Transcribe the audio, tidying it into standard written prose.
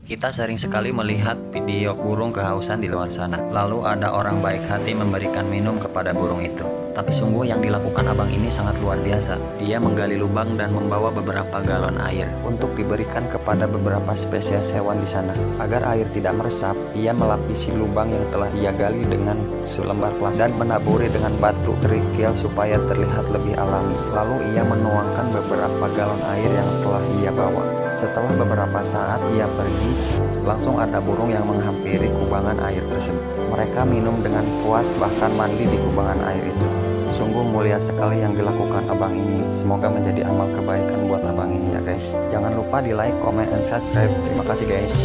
Kita sering sekali melihat video burung kehausan di luar sana. Lalu ada orang baik hati memberikan minum kepada burung itu. Tapi sungguh yang dilakukan abang ini sangat luar biasa. Dia menggali lubang dan membawa beberapa galon air untuk diberikan kepada beberapa spesies hewan di sana. Agar air tidak meresap, ia melapisi lubang yang telah ia gali dengan selembar plastik dan menaburi dengan batu kerikil supaya terlihat lebih alami. Lalu ia menuangkan beberapa galon air yang telah ia bawa. Setelah beberapa saat ia pergi, langsung ada burung yang menghampiri kubangan air tersebut. Mereka minum dengan puas bahkan mandi di kubangan air itu. Sungguh mulia sekali yang dilakukan abang ini. Semoga menjadi amal kebaikan buat abang ini ya guys. Jangan lupa di like, comment, and subscribe. Terima kasih guys.